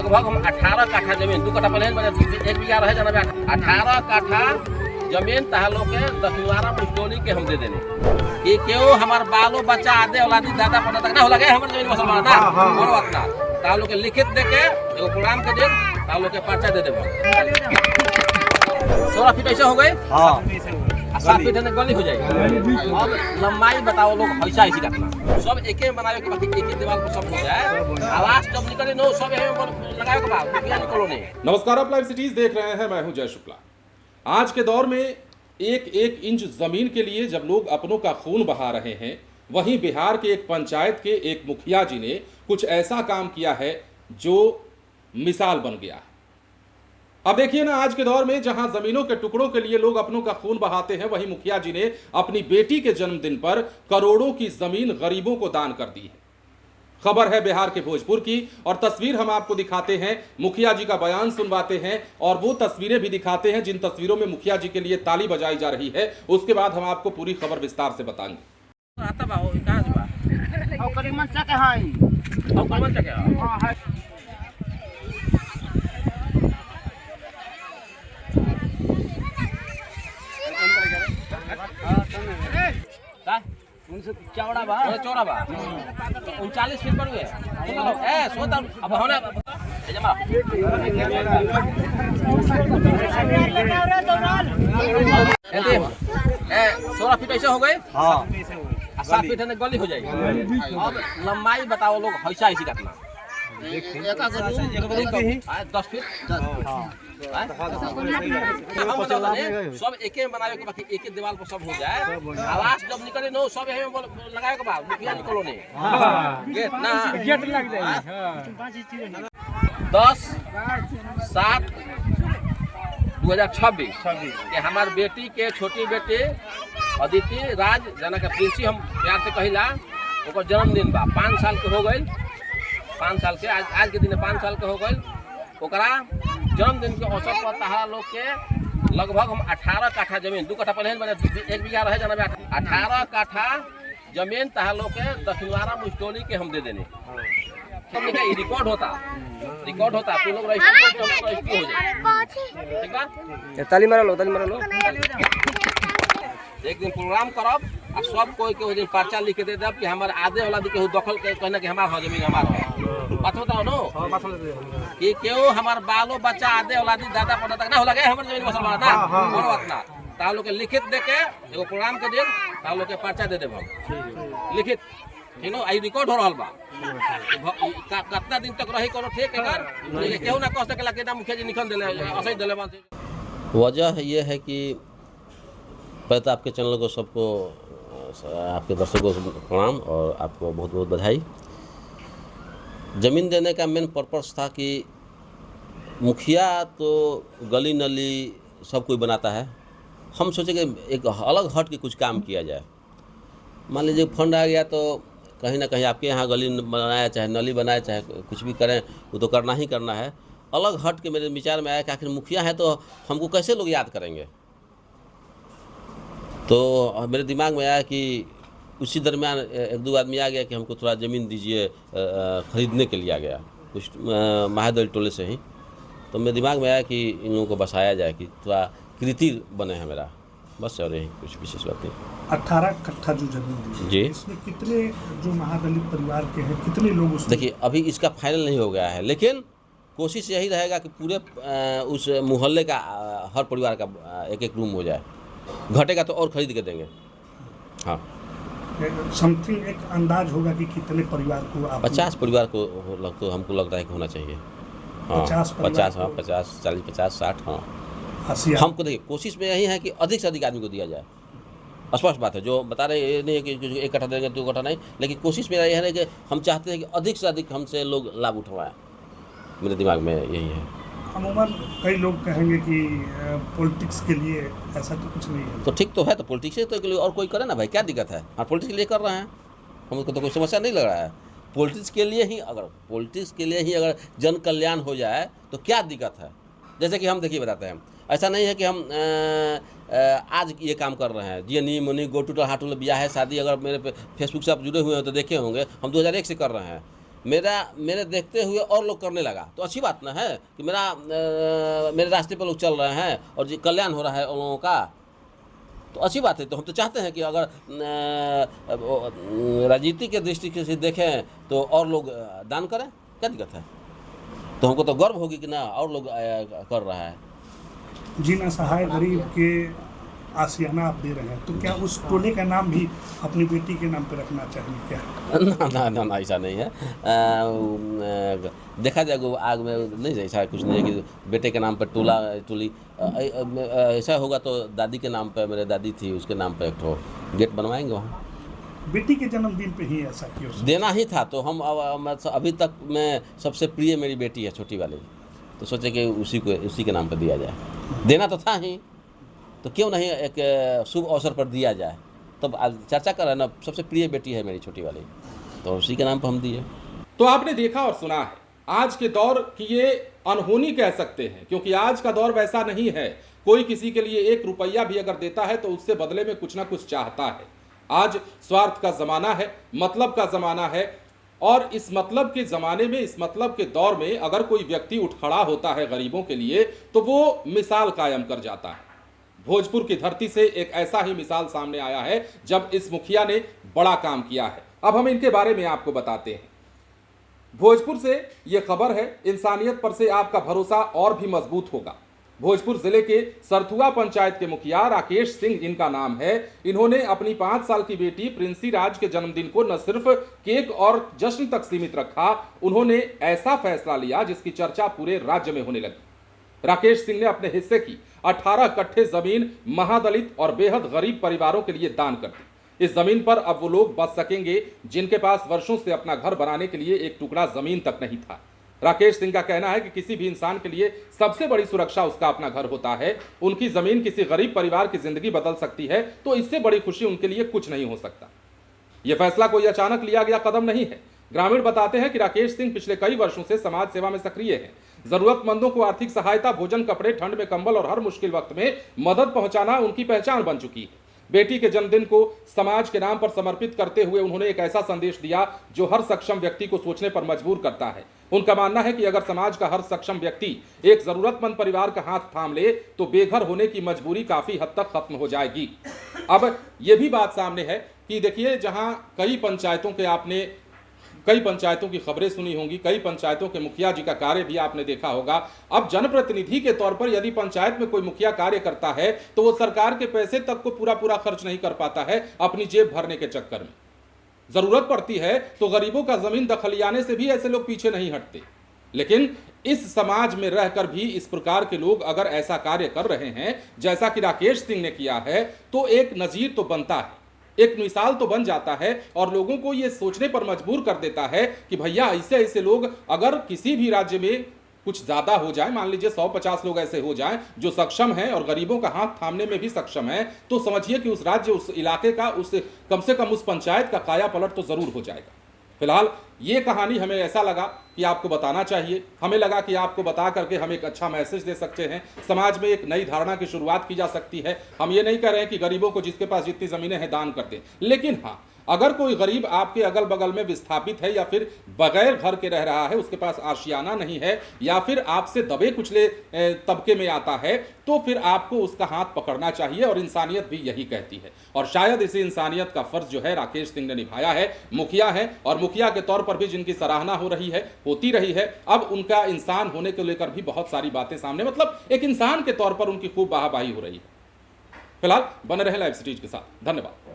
लगभग हम 18 काठा जमीन 2 कट्ठा प्लेन में 1 बीघा रहे जाना 18 काठा जमीन तहलो के दसवारा मुस्टोली के हम दे देने कि क्यों हमार बालो बच्चा आदे औलादी दादा पता तक ना हो लगे हमारे जमीन मुसलमान ना और बात ना तालो के लिखित दे के एगो प्रोग्राम के दिन तालो के पर्चा दे देबो 16 फीट ऐसा हो गए हां 7 फीट है गली हो जाएगी। अब लंबाई बताओ लोग ऐसा ऐसी काटना सब एक ही बनावे के बाकी एक ही दीवार पर सब हो जाए आवाज जब निकले नो सब लगाए के बाद रुपया निकलो नहीं। नमस्कार, आप लाइव सिटीज देख रहे हैं, मैं हूं जय शुक्ला। आज के दौर में एक इंच जमीन के लिए जब लोग अपनों का खून बहा रहे हैं, वहीं बिहार के एक पंचायत के एक मुखिया जी ने कुछ ऐसा काम किया है जो मिसाल बन गया है। अब देखिए ना, आज के दौर में जहां जमीनों के टुकड़ों के लिए लोग अपनों का खून बहाते हैं, वहीं मुखिया जी ने अपनी बेटी के जन्मदिन पर करोड़ों की जमीन गरीबों को दान कर दी है। खबर है बिहार के भोजपुर की और तस्वीर हम आपको दिखाते हैं, मुखिया जी का बयान सुनवाते हैं और वो तस्वीरें भी दिखाते हैं जिन तस्वीरों में मुखिया जी के लिए ताली बजाई जा रही है। उसके बाद हम आपको पूरी खबर विस्तार से बताएंगे। चौड़ा बा 39 फीट पर हुए ए सोता अब होने जमा 16 फीट ऐसा हो गए हां 7 फीट है गली हो जाएगी। अब लंबाई बताओ लोग ऐसा ऐसी काटना 10 फीट सब एक बनावे के बाकी एक ही दीवार पर सब हो जाए आवाज जब निकले नो सब लगाए के बाद रुपया निकलो नहीं गेट ना गेट लग जाएगी। 10/7/2026 के हमार बेटी के छोटी बेटी अदिति राज जना के प्रिंसी हम प्यार से कहिला ओकर जन्मदिन बा 5 साल के हो गई 5 साल के आज के दिन 5 साल के हो गई। ओकरा जन्मदिन के अवसर पर तहारा लोग के लगभग हम 18 काठा जमीन 2 कट्ठा प्लेन में 1 बीघा रहे जाना 18 काठा जमीन तहारा लोग के दसवारा मुस्टोली के हम दे देने रिकॉर्ड होता तो लोग रजिस्ट्री हो जाए ठीक बा। ताली मारो लो एक दिन प्रोग्राम करब आ सब कोई के दिन पर्चा लिख के दे देब कि हमारे आधे वाला दी के दखल के कहना कि हमार जमीन हमार बात बताओ नो कि क्यों हमार बालो बच्चा आधे वाला दी दादा पता तक ना हो लगे हमारे जमीन मुसलमान ना और बात ना तालो के लिखित दे के एगो प्रोग्राम के दिन तालो के पर्चा दे देब लिखित ठीक नो आई रिकॉर्ड हो रहल बा कितना दिन तक रही कोनो ठीक है केहू ना कह सकेला कि ना मुखिया जी निकल देले असई देले बात। वजह ये है कि पहले तो आपके चैनल को सबको आपके दर्शकों को प्रणाम और आपको बहुत बहुत बधाई। ज़मीन देने का मेन पर्पस था कि मुखिया तो गली नली सब कोई बनाता है, हम सोचे कि एक अलग हट के कुछ काम किया जाए। मान लीजिए फंड आ गया तो कहीं ना कहीं आपके यहाँ गली बनाया चाहे नली बनाए चाहे कुछ भी करें वो तो करना ही करना है। अलग हट के मेरे विचार में आया कि आखिर मुखिया है तो हमको कैसे लोग याद करेंगे। तो मेरे दिमाग में आया कि उसी दरमियान 1-2 आदमी आ गया कि हमको थोड़ा ज़मीन दीजिए ख़रीदने के लिए आ गया कुछ महादल टोले से ही। तो मेरे दिमाग में आया कि इन लोगों को बसाया जाए कि थोड़ा कृति बने है मेरा, बस और यही कुछ विशेष बात नहीं। 18 कट्ठा जो जमीन जी इसमें कितने जो महादलित परिवार के हैं कितने लोग उसमें? देखिए अभी इसका फाइनल नहीं हो गया है, लेकिन कोशिश यही रहेगा कि पूरे उस मोहल्ले का हर परिवार का एक रूम हो जाए। घटेगा तो और खरीद के देंगे। हाँ समथिंग एक अंदाज होगा कि कितने परिवार को आप 50 परिवार को तो हमको लगता है कि होना चाहिए। हाँ 50 हाँ 50 40 50 60 हाँ 80। हमको देखिए कोशिश में यही है कि अधिक से अधिक आदमी को दिया जाए। स्पष्ट बात है जो बता रहे ये नहीं है कि 1 कट्ठा देंगे 2 कट्ठा नहीं, लेकिन कोशिश मेरा यह है कि हम चाहते हैं कि अधिक से अधिक हमसे लोग लाभ उठवाएं। मेरे दिमाग में यही है। अमूमन कई लोग कहेंगे कि पॉलिटिक्स के लिए ऐसा तो कुछ नहीं है। तो ठीक तो है, तो पॉलिटिक्स तो के लिए और कोई करे ना भाई, क्या दिक्कत है। हाँ पॉलिटिक्स के लिए कर रहे हैं, हमको तो कोई समस्या नहीं लग रहा है। पॉलिटिक्स के लिए ही अगर जन कल्याण हो जाए तो क्या दिक्कत है। जैसे कि हम देखिए बताते हैं, ऐसा नहीं है कि हम आज ये काम कर रहे हैं। जी मनी गो टू हाटूल ब्याह है शादी, अगर मेरे फेसबुक से आप जुड़े हुए हैं तो देखे होंगे हम 2001 से कर रहे हैं। मेरे देखते हुए और लोग करने लगा तो अच्छी बात ना है कि मेरे रास्ते पर लोग चल रहे हैं और जो कल्याण हो रहा है उन लोगों का, तो अच्छी बात है। तो हम तो चाहते हैं कि अगर राजनीति के दृष्टि से देखें तो और लोग दान करें, क्या दिक्कत है? तो हमको तो गर्व होगी कि ना और लोग कर रहा है। जिन असहाय गरीब के आशियाना आप दे रहे हैं, तो क्या उस टोले का नाम भी अपनी बेटी के नाम पे रखना चाहिए क्या? ना ऐसा नहीं है। देखा जाएगा आग में नहीं, ऐसा कुछ नहीं है कि बेटे के नाम पर टोली ऐसा होगा तो दादी के नाम पर, मेरे दादी थी उसके नाम पर एक ठो गेट बनवाएंगे वहाँ। बेटी के जन्मदिन पे ही ऐसा क्यों? देना ही था तो हम अभी तक में सबसे प्रिय मेरी बेटी है छोटी वाली, तो सोचे कि उसी के नाम पर दिया जाए। देना तो था ही, तो क्यों नहीं एक शुभ अवसर पर दिया जाए। तब आज चर्चा कर रहे हैं ना, सबसे प्रिय बेटी है मेरी छोटी वाली, तो उसी के नाम पर हम दिए। तो आपने देखा और सुना है आज के दौर की ये अनहोनी कह सकते हैं, क्योंकि आज का दौर वैसा नहीं है। कोई किसी के लिए 1 रुपया भी अगर देता है तो उससे बदले में कुछ ना कुछ चाहता है। आज स्वार्थ का जमाना है, मतलब का जमाना है, और इस मतलब के जमाने में, इस मतलब के दौर में अगर कोई व्यक्ति उठ खड़ा होता है गरीबों के लिए तो वो मिसाल कायम कर जाता है। भोजपुर की धरती से एक ऐसा ही मिसाल सामने आया है जब इस मुखिया ने बड़ा काम किया है। अब हम इनके बारे में आपको बताते हैं। भोजपुर से यह खबर है, इंसानियत पर से आपका भरोसा और भी मजबूत होगा। भोजपुर जिले के सरथुआ पंचायत के मुखिया राकेश सिंह इनका नाम है। इन्होंने अपनी 5 साल की बेटी प्रिंसी राज के जन्मदिन को न सिर्फ केक और जश्न तक सीमित रखा, उन्होंने ऐसा फैसला लिया जिसकी चर्चा पूरे राज्य में होने लगी। राकेश सिंह ने अपने हिस्से की 18 कट्ठे जमीन महादलित और बेहद गरीब परिवारों के लिए दान कर दी। इस जमीन पर अब वो लोग बस सकेंगे जिनके पास वर्षों से अपना घर बनाने के लिए एक टुकड़ा जमीन तक नहीं था। राकेश सिंह का कहना है कि किसी भी इंसान के लिए सबसे बड़ी सुरक्षा उसका अपना घर होता है। उनकी जमीन किसी गरीब परिवार की जिंदगी बदल सकती है, तो इससे बड़ी खुशी उनके लिए कुछ नहीं हो सकता। यह फैसला कोई अचानक लिया गया कदम नहीं है। ग्रामीण बताते हैं कि राकेश सिंह पिछले कई वर्षों से समाज सेवा में सक्रिय हैं। जरूरतमंदों को आर्थिक सहायता, भोजन, कपड़े, ठंड में कंबल और हर मुश्किल वक्त में मदद पहुंचाना उनकी पहचान बन चुकी है। बेटी के जन्मदिन को समाज के नाम पर समर्पित करते हुए उन्होंने एक ऐसा संदेश दिया जो हर सक्षम व्यक्ति को सोचने पर मजबूर करता है। उनका मानना है कि अगर समाज का हर सक्षम व्यक्ति एक जरूरतमंद परिवार का हाथ थाम ले तो बेघर होने की मजबूरी काफी हद तक खत्म हो जाएगी। अब यह भी बात सामने है कि देखिए, जहां कई पंचायतों की खबरें सुनी होंगी, कई पंचायतों के मुखिया जी का कार्य भी आपने देखा होगा। अब जनप्रतिनिधि के तौर पर यदि पंचायत में कोई मुखिया कार्य करता है तो वो सरकार के पैसे तक को पूरा खर्च नहीं कर पाता है अपनी जेब भरने के चक्कर में। जरूरत पड़ती है तो गरीबों का जमीन दखलियाने से भी ऐसे लोग पीछे नहीं हटते। लेकिन इस समाज में रहकर भी इस प्रकार के लोग अगर ऐसा कार्य कर रहे हैं जैसा कि राकेश सिंह ने किया है तो एक नजीर तो बनता है, एक मिसाल तो बन जाता है और लोगों को यह सोचने पर मजबूर कर देता है कि भैया ऐसे लोग अगर किसी भी राज्य में कुछ ज्यादा हो जाए, मान लीजिए 150 लोग ऐसे हो जाएं जो सक्षम हैं और गरीबों का हाथ थामने में भी सक्षम है, तो समझिए कि उस राज्य, उस इलाके का, उस कम से कम उस पंचायत का काया पलट तो जरूर हो जाएगा। फिलहाल ये कहानी हमें ऐसा लगा कि आपको बताना चाहिए। हमें लगा कि आपको बता करके हम एक अच्छा मैसेज दे सकते हैं, समाज में एक नई धारणा की शुरुआत की जा सकती है। हम ये नहीं कह रहे हैं कि गरीबों को जिसके पास जितनी ज़मीनें हैं दान कर दें, लेकिन हाँ, अगर कोई गरीब आपके अगल बगल में विस्थापित है या फिर बगैर घर के रह रहा है, उसके पास आशियाना नहीं है या फिर आपसे दबे कुचले तबके में आता है, तो फिर आपको उसका हाथ पकड़ना चाहिए और इंसानियत भी यही कहती है। और शायद इसी इंसानियत का फर्ज जो है राकेश सिंह ने निभाया है। मुखिया है और मुखिया के तौर पर भी जिनकी सराहना हो रही है, होती रही है, अब उनका इंसान होने को लेकर भी बहुत सारी बातें सामने, मतलब एक इंसान के तौर पर उनकी खूब वाहवाही हो रही है। फिलहाल बने रहे लाइव सिटीज के साथ। धन्यवाद।